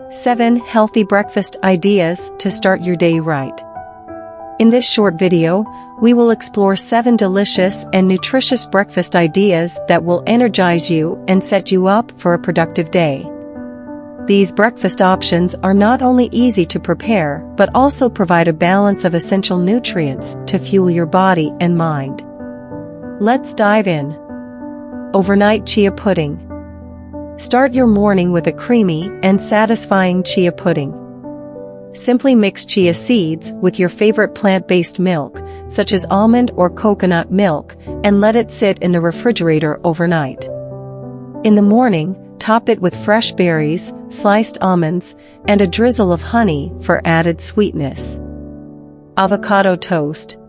7 Healthy Breakfast Ideas to Start Your Day Right. In this short video, we will explore 7 delicious and nutritious breakfast ideas that will energize you and set you up for a productive day. These breakfast options are not only easy to prepare but also provide a balance of essential nutrients to fuel your body and mind. Let's dive in. Overnight chia pudding. Start your morning with a creamy and satisfying chia pudding. Simply mix chia seeds with your favorite plant-based milk, such as almond or coconut milk, and let it sit in the refrigerator overnight. In the morning, top it with fresh berries, sliced almonds, and a drizzle of honey for added sweetness. Avocado toast.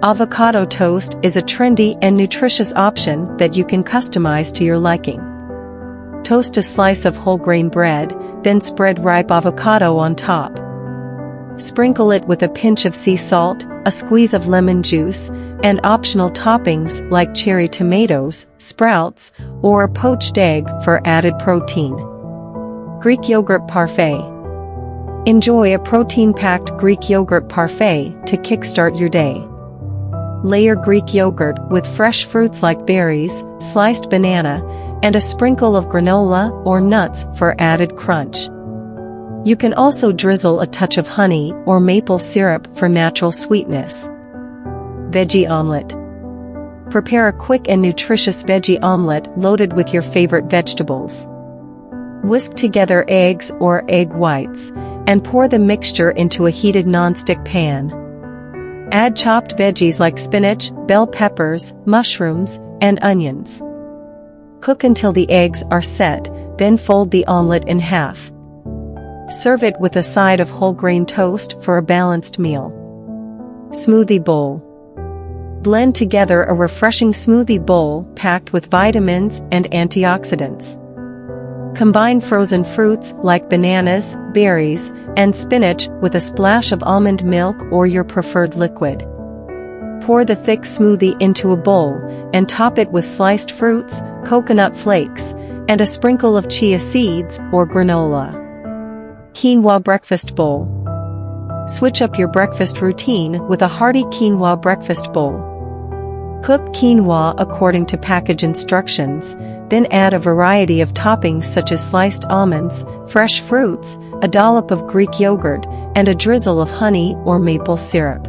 Avocado toast is a trendy and nutritious option that you can customize to your liking. Toast a slice of whole grain bread, then spread ripe avocado on top. Sprinkle it with a pinch of sea salt, a squeeze of lemon juice, and optional toppings like cherry tomatoes, sprouts, or a poached egg for added protein. Greek yogurt parfait. Enjoy a protein-packed Greek yogurt parfait to kickstart your day. Layer Greek yogurt with fresh fruits like berries, sliced banana, and a sprinkle of granola or nuts for added crunch. You can also drizzle a touch of honey or maple syrup for natural sweetness. Veggie omelet. Prepare a quick and nutritious veggie omelet loaded with your favorite vegetables. Whisk together eggs or egg whites, and pour the mixture into a heated nonstick pan. Add chopped veggies like spinach, bell peppers, mushrooms, and onions. Cook until the eggs are set, then fold the omelet in half. Serve it with a side of whole grain toast for a balanced meal. Smoothie bowl. Blend together a refreshing smoothie bowl packed with vitamins and antioxidants. Combine frozen fruits like bananas, berries, and spinach with a splash of almond milk or your preferred liquid. Pour the thick smoothie into a bowl and top it with sliced fruits, coconut flakes, and a sprinkle of chia seeds or granola. Quinoa breakfast bowl. Switch up your breakfast routine with a hearty quinoa breakfast bowl. Cook quinoa according to package instructions, then add a variety of toppings such as sliced almonds, fresh fruits, a dollop of Greek yogurt, and a drizzle of honey or maple syrup.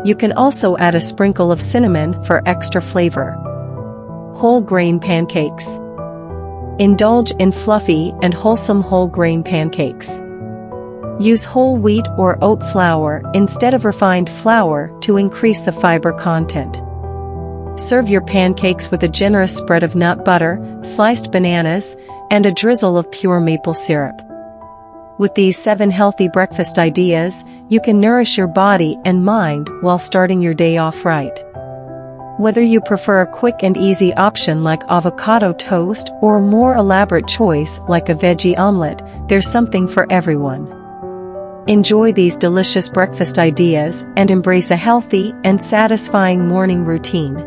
You can also add a sprinkle of cinnamon for extra flavor. Whole grain pancakes. Indulge in fluffy and wholesome whole grain pancakes. Use whole wheat or oat flour instead of refined flour to increase the fiber content. Serve your pancakes with a generous spread of nut butter, sliced bananas, and a drizzle of pure maple syrup. With these 7 healthy breakfast ideas, you can nourish your body and mind while starting your day off right. Whether you prefer a quick and easy option like avocado toast or a more elaborate choice like a veggie omelet, there's something for everyone. Enjoy these delicious breakfast ideas and embrace a healthy and satisfying morning routine.